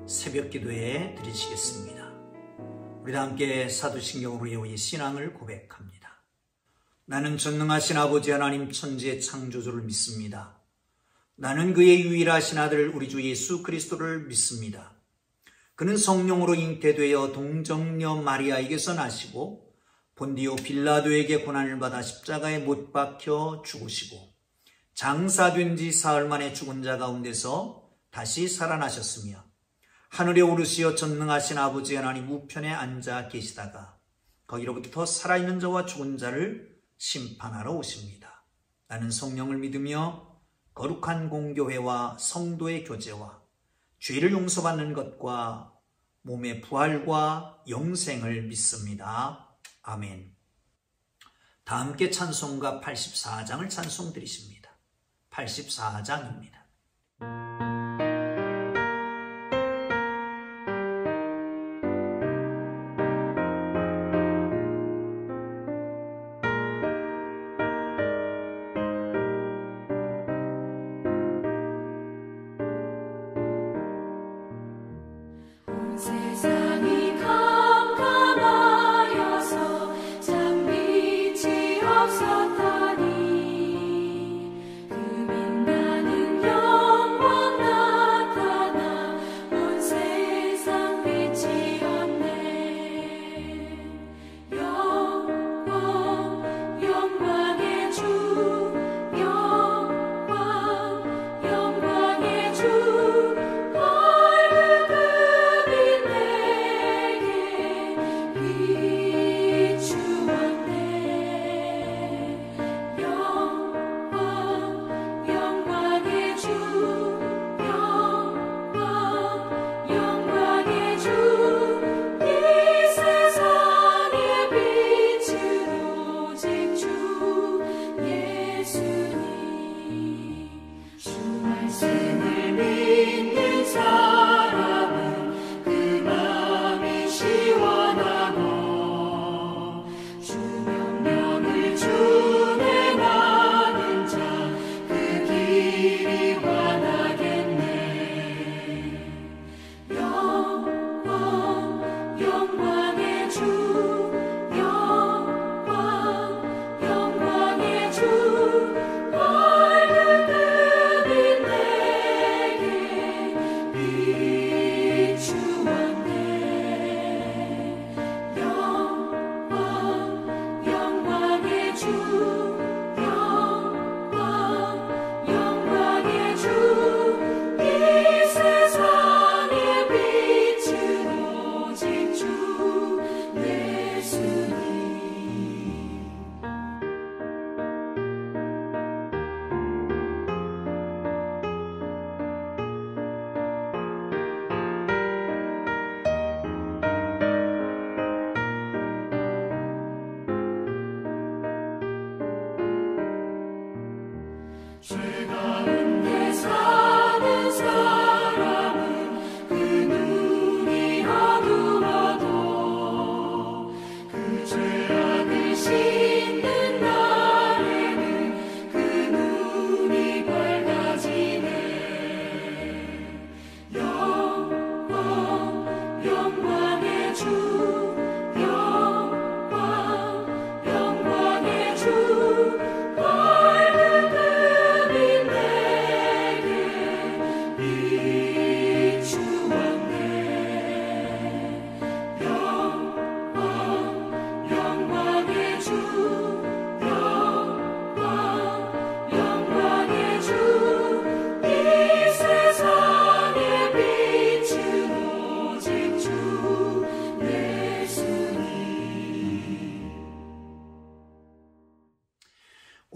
새벽 기도에 드리시겠습니다. 우리 다 함께 사도신경으로 이 신앙을 고백합니다. 나는 전능하신 아버지 하나님 천지의 창조주를 믿습니다. 나는 그의 유일하신 아들 우리 주 예수 그리스도를 믿습니다. 그는 성령으로 잉태되어 동정녀 마리아에게서 나시고 본디오 빌라도에게 고난을 받아 십자가에 못 박혀 죽으시고 장사된 지 사흘 만에 죽은 자 가운데서 다시 살아나셨으며 하늘에 오르시어 전능하신 아버지 하나님 우편에 앉아 계시다가 거기로부터 살아있는 자와 죽은 자를 심판하러 오십니다. 나는 성령을 믿으며 거룩한 공교회와 성도의 교제와 죄를 용서받는 것과 몸의 부활과 영생을 믿습니다. 아멘. 다 함께 찬송가 84장을 찬송 드리십니다. 84장입니다. 세상이 캄캄하여서 참 빛이 없었다니 그 빛나는 영광 나타나 온 세상 빛이었네. 영광의 주 영광의 주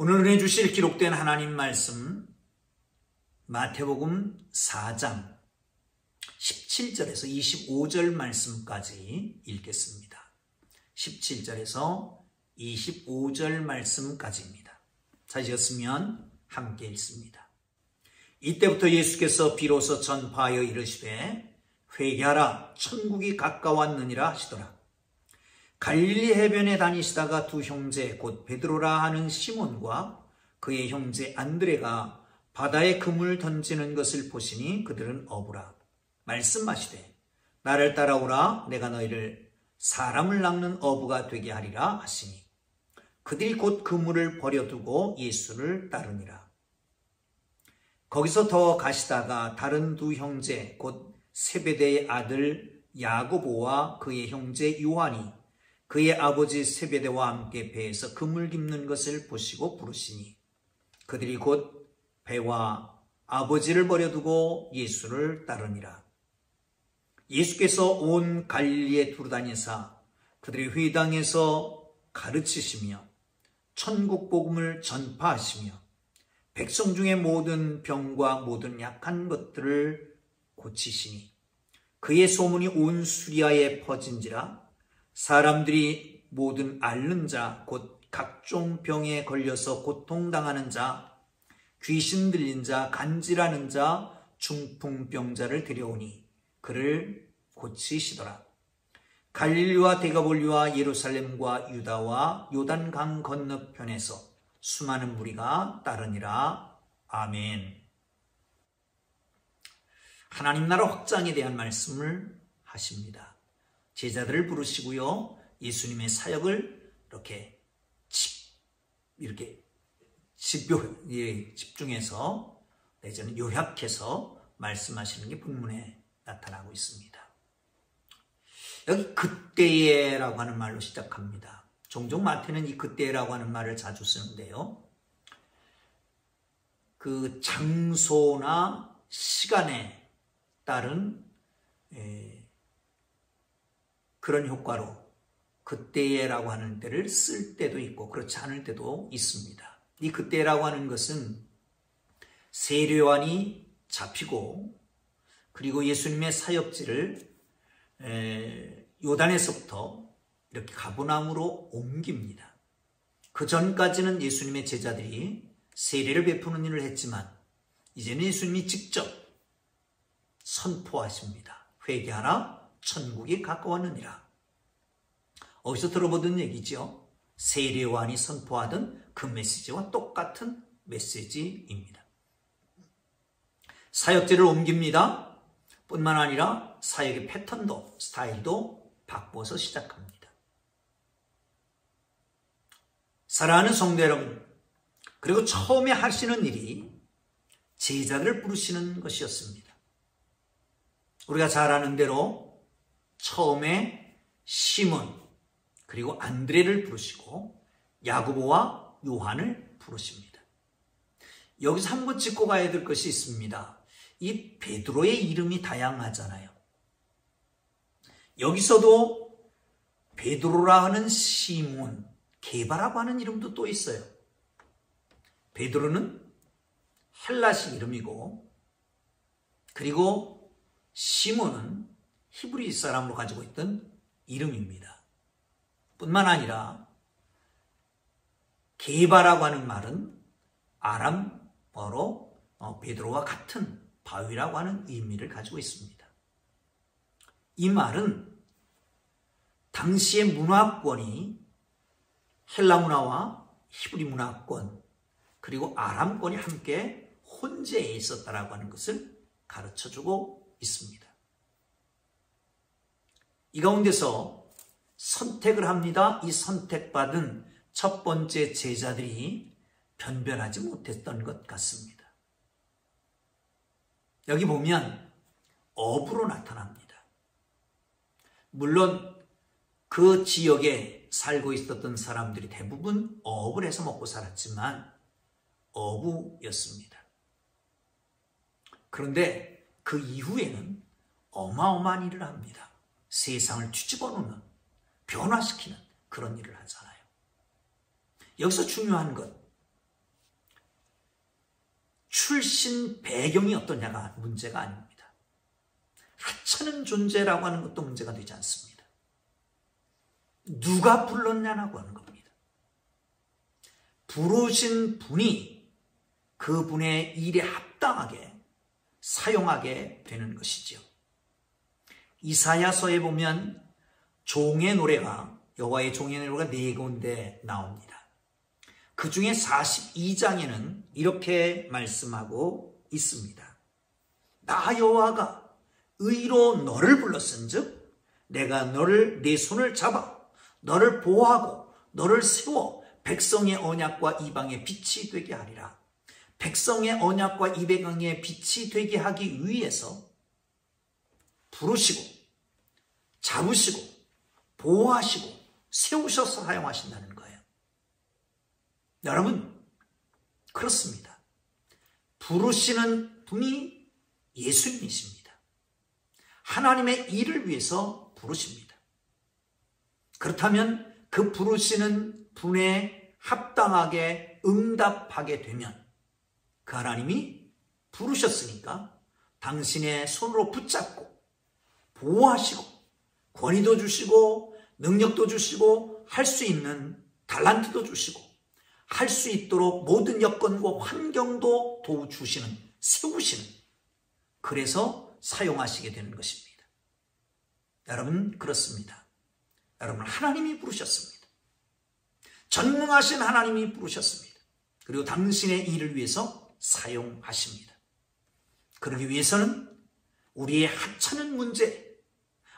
오늘 은혜 주실 기록된 하나님 말씀 마태복음 4장 17절에서 25절 말씀까지 읽겠습니다. 17절에서 25절 말씀까지입니다. 찾으셨으면 함께 읽습니다. 이때부터 예수께서 비로소 전파하여 이르시되 회개하라 천국이 가까웠느니라 하시더라. 갈릴리 해변에 다니시다가 두 형제 곧 베드로라 하는 시몬과 그의 형제 안드레가 바다에 그물 던지는 것을 보시니 그들은 어부라. 말씀하시되 나를 따라오라 내가 너희를 사람을 낚는 어부가 되게 하리라 하시니 그들이 곧 그물을 버려두고 예수를 따르니라. 거기서 더 가시다가 다른 두 형제 곧 세베대의 아들 야고보와 그의 형제 요한이 그의 아버지 세베대와 함께 배에서 그물 깁는 것을 보시고 부르시니 그들이 곧 배와 아버지를 버려두고 예수를 따르니라. 예수께서 온 갈릴리에 두루다니사 그들의 회당에서 가르치시며 천국 복음을 전파하시며 백성 중의 모든 병과 모든 약한 것들을 고치시니 그의 소문이 온 수리아에 퍼진지라. 사람들이 모든 앓는 자 곧 각종 병에 걸려서 고통당하는 자, 귀신 들린 자, 간질하는 자, 중풍병자를 들여오니 그를 고치시더라. 갈릴리와 데가볼리와 예루살렘과 유다와 요단강 건너편에서 수많은 무리가 따르니라. 아멘. 하나님 나라 확장에 대한 말씀을 하십니다. 제자들을 부르시고요. 예수님의 사역을 이렇게 집중해서 내지는 요약해서 말씀하시는 게 본문에 나타나고 있습니다. 여기 그때에라고 하는 말로 시작합니다. 종종 마태는 이 그때라고 하는 말을 자주 쓰는데요. 그 장소나 시간에 따른 그런 효과로 그때라고 하는 때를 쓸 때도 있고 그렇지 않을 때도 있습니다. 이 그때라고 하는 것은 세례요한이 잡히고 그리고 예수님의 사역지를 요단에서부터 이렇게 가버나움으로 옮깁니다. 그 전까지는 예수님의 제자들이 세례를 베푸는 일을 했지만 이제는 예수님이 직접 선포하십니다. 회개하라 천국이 가까웠느니라. 어디서 들어보던 얘기죠. 세례요한이 선포하던 그 메시지와 똑같은 메시지입니다. 사역지를 옮깁니다. 뿐만 아니라 사역의 패턴도 스타일도 바꿔서 시작합니다. 사랑하는 성도 여러분, 그리고 처음에 하시는 일이 제자들을 부르시는 것이었습니다. 우리가 잘 아는 대로 처음에 시몬 그리고 안드레를 부르시고 야고보와 요한을 부르십니다. 여기서 한번 짚고 가야 될 것이 있습니다. 이 베드로의 이름이 다양하잖아요. 여기서도 베드로라 하는 시몬, 게바라고 하는 이름도 또 있어요. 베드로는 헬라식 이름이고 그리고 시몬은 히브리 사람으로 가지고 있던 이름입니다. 뿐만 아니라 게바라고 하는 말은 아람어로 베드로와 같은 바위라고 하는 의미를 가지고 있습니다. 이 말은 당시의 문화권이 헬라 문화와 히브리 문화권 그리고 아람권이 함께 혼재해 있었다라고 하는 것을 가르쳐주고 있습니다. 이 가운데서 선택을 합니다. 이 선택받은 첫 번째 제자들이 변변하지 못했던 것 같습니다. 여기 보면 어부로 나타납니다. 물론 그 지역에 살고 있었던 사람들이 대부분 어업을 해서 먹고 살았지만 어부였습니다. 그런데 그 이후에는 어마어마한 일을 합니다. 세상을 뒤집어 놓는, 변화시키는 그런 일을 하잖아요. 여기서 중요한 것, 출신 배경이 어떠냐가 문제가 아닙니다. 하찮은 존재라고 하는 것도 문제가 되지 않습니다. 누가 불렀냐라고 하는 겁니다. 부르신 분이 그분의 일에 합당하게 사용하게 되는 것이죠. 이사야서에 보면 종의 노래가, 여호와의 종의 노래가 4군데 나옵니다. 그 중에 42장에는 이렇게 말씀하고 있습니다. 나 여호와가 의로 너를 불렀은즉 내가 너를 내 손을 잡아 너를 보호하고 너를 세워 백성의 언약과 이방의 빛이 되게 하리라. 백성의 언약과 이방의 빛이 되게 하기 위해서 부르시고 잡으시고 보호하시고 세우셔서 사용하신다는 거예요. 여러분, 그렇습니다. 부르시는 분이 예수님이십니다. 하나님의 일을 위해서 부르십니다. 그렇다면 그 부르시는 분에 합당하게 응답하게 되면 그 하나님이 부르셨으니까 당신의 손으로 붙잡고 보호하시고 권위도 주시고 능력도 주시고 할 수 있는 달란트도 주시고 할 수 있도록 모든 여건과 환경도 도와주시는, 세우시는, 그래서 사용하시게 되는 것입니다. 여러분, 그렇습니다. 여러분, 하나님이 부르셨습니다. 전능하신 하나님이 부르셨습니다. 그리고 당신의 일을 위해서 사용하십니다. 그러기 위해서는 우리의 하찮은 문제,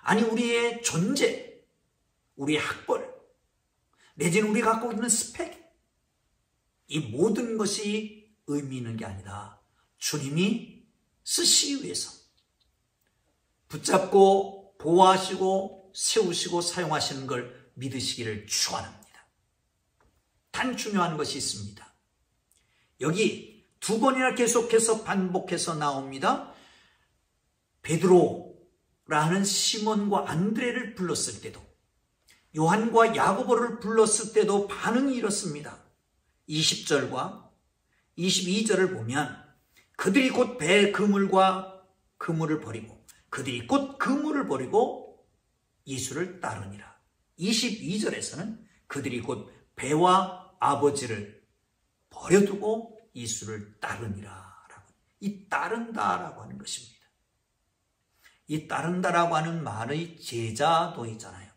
아니 우리의 존재, 우리의 학벌, 내지는 우리가 갖고 있는 스펙, 이 모든 것이 의미 있는 게 아니라 주님이 쓰시기 위해서 붙잡고 보호하시고 세우시고 사용하시는 걸 믿으시기를 축원합니다. 단 중요한 것이 있습니다. 여기 두 번이나 계속해서 반복해서 나옵니다. 베드로라는 시몬과 안드레를 불렀을 때도, 요한과 야고보를 불렀을 때도 반응이 이렇습니다. 20절과 22절을 보면 그들이 곧 배 그물과 그물을 버리고 그들이 곧 그물을 버리고 예수를 따르니라. 22절에서는 그들이 곧 배와 아버지를 버려두고 예수를 따르니라. 이 따른다라고 하는 것입니다. 이 따른다라고 하는 말의 제자도이잖아요.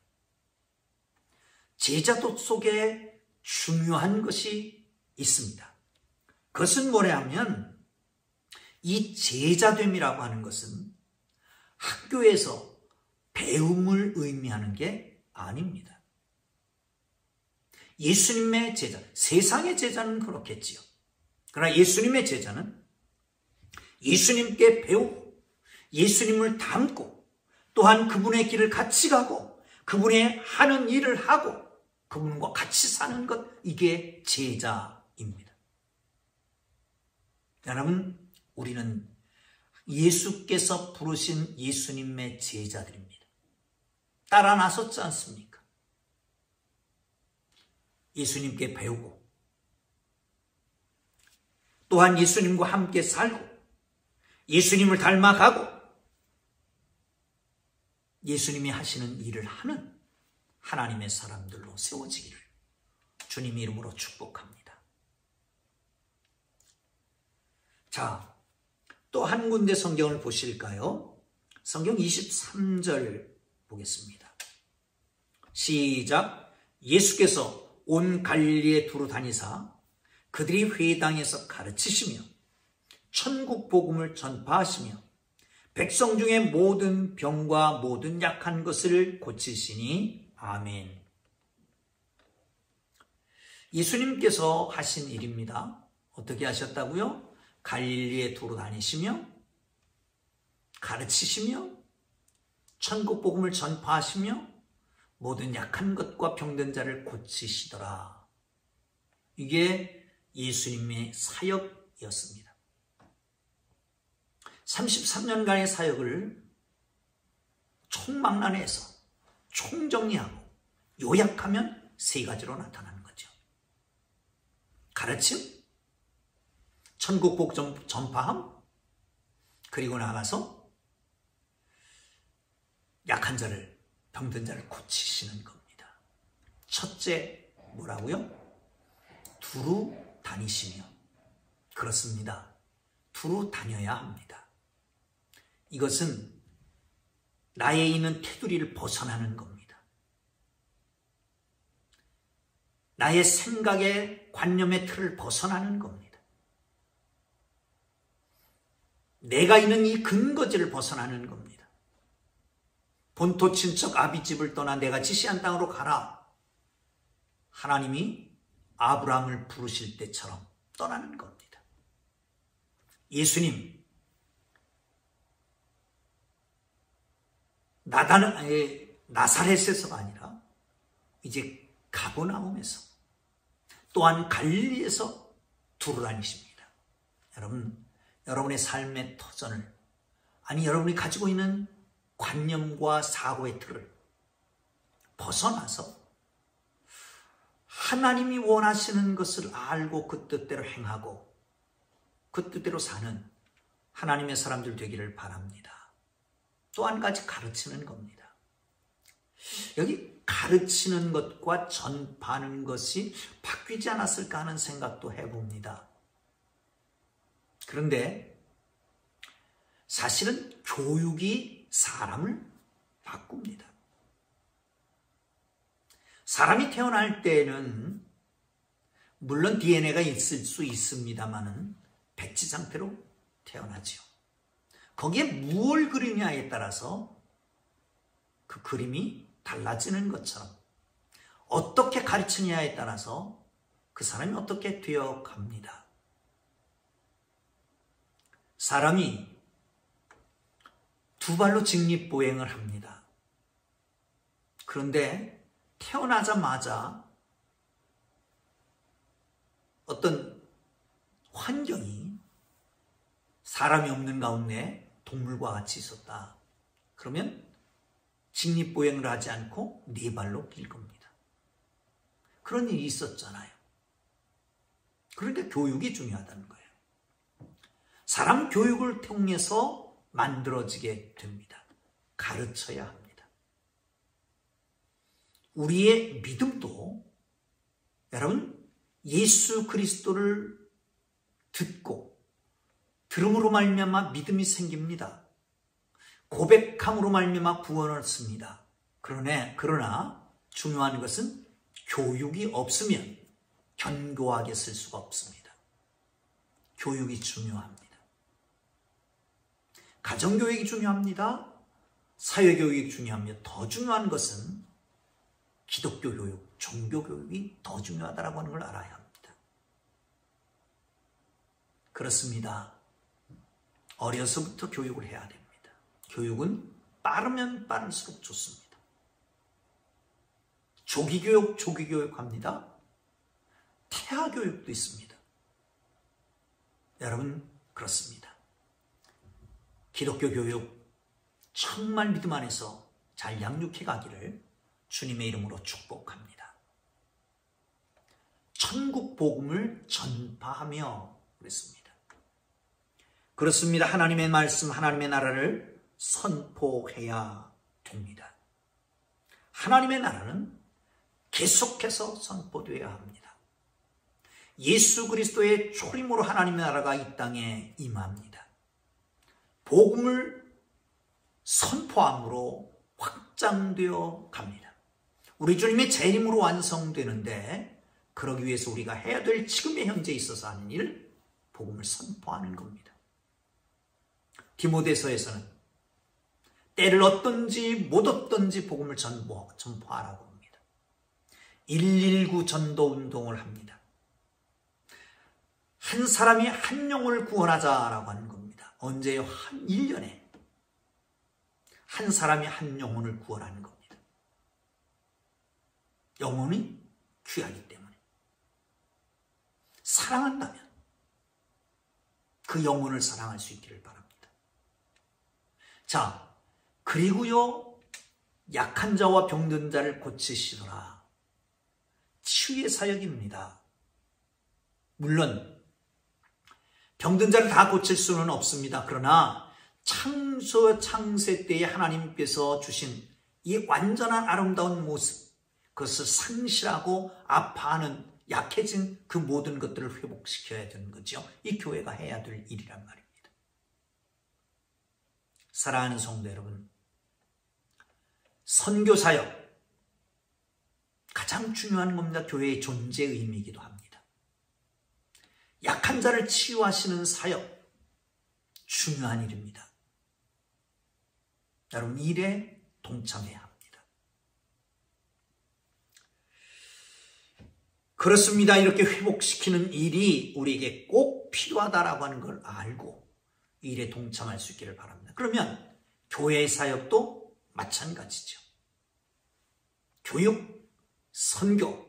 제자도 속에 중요한 것이 있습니다. 그것은 뭐냐 하면 이 제자됨이라고 하는 것은 학교에서 배움을 의미하는 게 아닙니다. 예수님의 제자, 세상의 제자는 그렇겠지요. 그러나 예수님의 제자는 예수님께 배우고 예수님을 닮고 또한 그분의 길을 같이 가고 그분의 하는 일을 하고 그분과 같이 사는 것, 이게 제자입니다. 여러분, 우리는 예수께서 부르신 예수님의 제자들입니다. 따라 나섰지 않습니까? 예수님께 배우고 또한 예수님과 함께 살고 예수님을 닮아가고 예수님이 하시는 일을 하는 하나님의 사람들로 세워지기를 주님 이름으로 축복합니다. 자, 또 한 군데 성경을 보실까요? 성경 23절 보겠습니다. 시작. 예수께서 온 갈릴리에 두루 다니사 그들이 회당에서 가르치시며 천국 복음을 전파하시며 백성 중에 모든 병과 모든 약한 것을 고치시니 아멘. 예수님께서 하신 일입니다. 어떻게 하셨다고요? 갈릴리에 두루 다니시며 가르치시며 천국 복음을 전파하시며 모든 약한 것과 병든 자를 고치시더라. 이게 예수님의 사역이었습니다. 33년간의 사역을 총망라해서 총정리하고 요약하면 세 가지로 나타나는 거죠. 가르침, 천국 복음 전파함, 그리고 나가서 약한 자를, 병든 자를 고치시는 겁니다. 첫째, 뭐라고요? 두루 다니시며. 그렇습니다. 두루 다녀야 합니다. 이것은 나에 있는 테두리를 벗어나는 겁니다. 나의 생각의 관념의 틀을 벗어나는 겁니다. 내가 있는 이 근거지를 벗어나는 겁니다. 본토 친척 아비집을 떠나 내가 지시한 땅으로 가라. 하나님이 아브라함을 부르실 때처럼 떠나는 겁니다. 예수님, 나사렛에서가 아니라 이제 가버나움에서 또한 갈릴리에서 두루 다니십니다. 여러분, 여러분의 삶의 터전을, 아니 여러분이 가지고 있는 관념과 사고의 틀을 벗어나서 하나님이 원하시는 것을 알고 그 뜻대로 행하고 그 뜻대로 사는 하나님의 사람들 되기를 바랍니다. 또 한 가지 가르치는 겁니다. 여기 가르치는 것과 전파하는 것이 바뀌지 않았을까 하는 생각도 해봅니다. 그런데 사실은 교육이 사람을 바꿉니다. 사람이 태어날 때는 물론 DNA가 있을 수 있습니다만은 백지 상태로 태어나지요. 거기에 무엇을 그리냐에 따라서 그 그림이 달라지는 것처럼 어떻게 가르치냐에 따라서 그 사람이 어떻게 되어갑니다. 사람이 두 발로 직립보행을 합니다. 그런데 태어나자마자 어떤 환경이 사람이 없는 가운데 동물과 같이 있었다. 그러면 직립보행을 하지 않고 네 발로 길 겁니다. 그런 일이 있었잖아요. 그러니까 교육이 중요하다는 거예요. 사람 교육을 통해서 만들어지게 됩니다. 가르쳐야 합니다. 우리의 믿음도 여러분 예수 그리스도를 듣고 들음으로 말미암아 믿음이 생깁니다. 고백함으로 말미암아 구원을 얻습니다. 그러나 중요한 것은 교육이 없으면 견고하게 쓸 수가 없습니다. 교육이 중요합니다. 가정교육이 중요합니다. 사회교육이 중요합니다. 더 중요한 것은 기독교 교육, 종교 교육이 더 중요하다고 하는 걸 알아야 합니다. 그렇습니다. 어려서부터 교육을 해야 됩니다. 교육은 빠르면 빠를수록 좋습니다. 조기교육 합니다. 태아교육도 있습니다. 여러분, 그렇습니다. 기독교 교육 정말 믿음 안에서 잘 양육해 가기를 주님의 이름으로 축복합니다. 천국 복음을 전파하며 그랬습니다. 그렇습니다. 하나님의 말씀, 하나님의 나라를 선포해야 됩니다. 하나님의 나라는 계속해서 선포되어야 합니다. 예수 그리스도의 초림으로 하나님의 나라가 이 땅에 임합니다. 복음을 선포함으로 확장되어 갑니다. 우리 주님의 재림으로 완성되는데 그러기 위해서 우리가 해야 될 지금의 현재에 있어서 하는 일, 복음을 선포하는 겁니다. 디모데서에서는 때를 얻든지 못 얻든지 복음을 전포하라고 합니다. 119 전도 운동을 합니다. 한 사람이 한 영혼을 구원하자라고 하는 겁니다. 언제요? 한 1년에 한 사람이 한 영혼을 구원하는 겁니다. 영혼이 귀하기 때문에 사랑한다면 그 영혼을 사랑할 수 있기를 바랍니다. 자, 그리고요, 약한 자와 병든 자를 고치시더라. 치유의 사역입니다. 물론 병든 자를 다 고칠 수는 없습니다. 그러나 창세 때에 하나님께서 주신 이 완전한 아름다운 모습, 그것을 상실하고 아파하는 약해진 그 모든 것들을 회복시켜야 되는 거죠. 이 교회가 해야 될 일이란 말입니다. 사랑하는 성도 여러분, 선교사역 가장 중요한 겁니다. 교회의 존재 의미이기도 합니다. 약한 자를 치유하시는 사역 중요한 일입니다. 여러분, 일에 동참해야 합니다. 그렇습니다. 이렇게 회복시키는 일이 우리에게 꼭 필요하다라고 하는 걸 알고 이 일에 동참할 수 있기를 바랍니다. 그러면 교회의 사역도 마찬가지죠. 교육, 선교,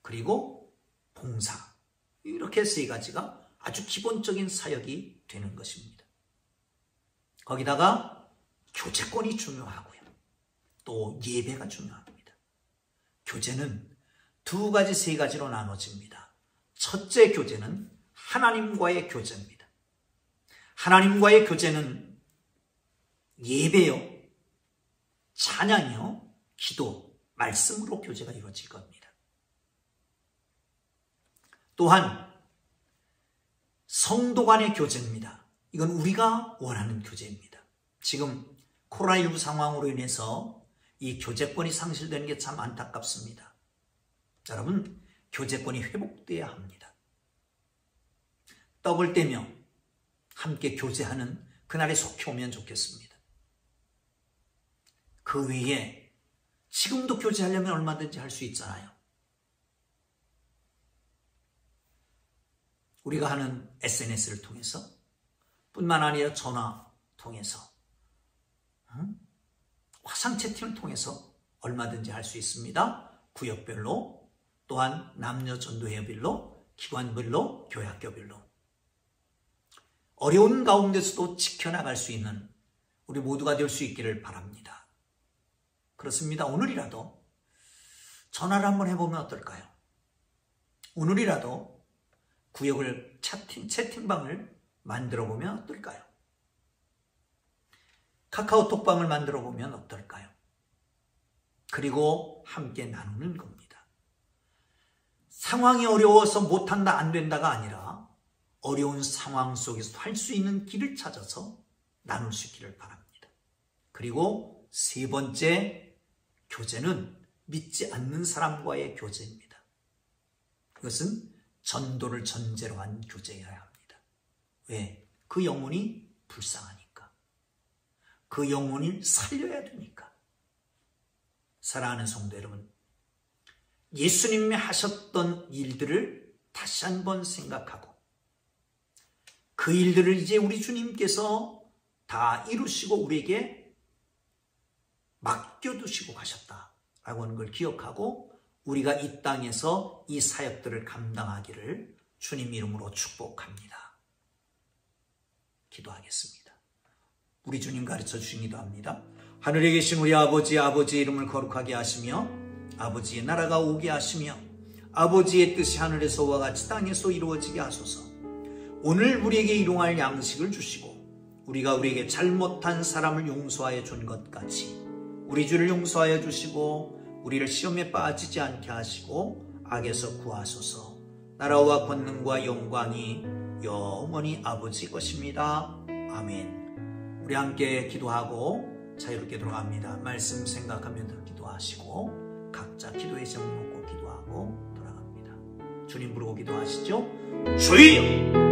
그리고 봉사, 이렇게 세 가지가 아주 기본적인 사역이 되는 것입니다. 거기다가 교제권이 중요하고요. 또 예배가 중요합니다. 교제는 두 가지, 세 가지로 나눠집니다. 첫째 교제는 하나님과의 교제입니다. 하나님과의 교제는 예배요, 찬양이요, 기도, 말씀으로 교제가 이루어질 겁니다. 또한 성도 간의 교제입니다. 이건 우리가 원하는 교제입니다. 지금 코로나19 상황으로 인해서 이 교제권이 상실되는 게 참 안타깝습니다. 여러분, 교제권이 회복돼야 합니다. 떡을 떼며 함께 교제하는 그날이 속히 오면 좋겠습니다. 그 외에 지금도 교제하려면 얼마든지 할 수 있잖아요. 우리가 하는 SNS를 통해서 뿐만 아니라 전화 통해서, 화상 채팅을 통해서 얼마든지 할 수 있습니다. 구역별로, 또한 남녀 전도회별로, 기관별로, 교회학교별로. 어려운 가운데서도 지켜나갈 수 있는 우리 모두가 될 수 있기를 바랍니다. 그렇습니다. 오늘이라도 전화를 한번 해보면 어떨까요? 오늘이라도 구역을 채팅방을 만들어 보면 어떨까요? 카카오톡방을 만들어 보면 어떨까요? 그리고 함께 나누는 겁니다. 상황이 어려워서 못한다, 안 된다가 아니라 어려운 상황 속에서 할 수 있는 길을 찾아서 나눌 수 있기를 바랍니다. 그리고 세 번째 교제는 믿지 않는 사람과의 교제입니다. 이것은 전도를 전제로 한 교제여야 합니다. 왜? 그 영혼이 불쌍하니까. 그 영혼을 살려야 되니까. 사랑하는 성도 여러분, 예수님이 하셨던 일들을 다시 한번 생각하고 그 일들을 이제 우리 주님께서 다 이루시고 우리에게 맡겨두시고 가셨다라고 하는 걸 기억하고 우리가 이 땅에서 이 사역들을 감당하기를 주님 이름으로 축복합니다. 기도하겠습니다. 우리 주님 가르쳐 주신 기도합니다. 하늘에 계신 우리 아버지, 아버지의 이름을 거룩하게 하시며 아버지의 나라가 오게 하시며 아버지의 뜻이 하늘에서와 같이 땅에서 이루어지게 하소서. 오늘 우리에게 일용할 양식을 주시고 우리가 우리에게 잘못한 사람을 용서하여 준 것 같이 우리 죄를 용서하여 주시고 우리를 시험에 빠지지 않게 하시고 악에서 구하소서. 나라와 권능과 영광이 영원히 아버지 것입니다. 아멘. 우리 함께 기도하고 자유롭게 돌아갑니다. 말씀 생각하면서 기도하시고 각자 기도의 제목 놓고 기도하고 돌아갑니다. 주님 부르고 기도하시죠. 주여!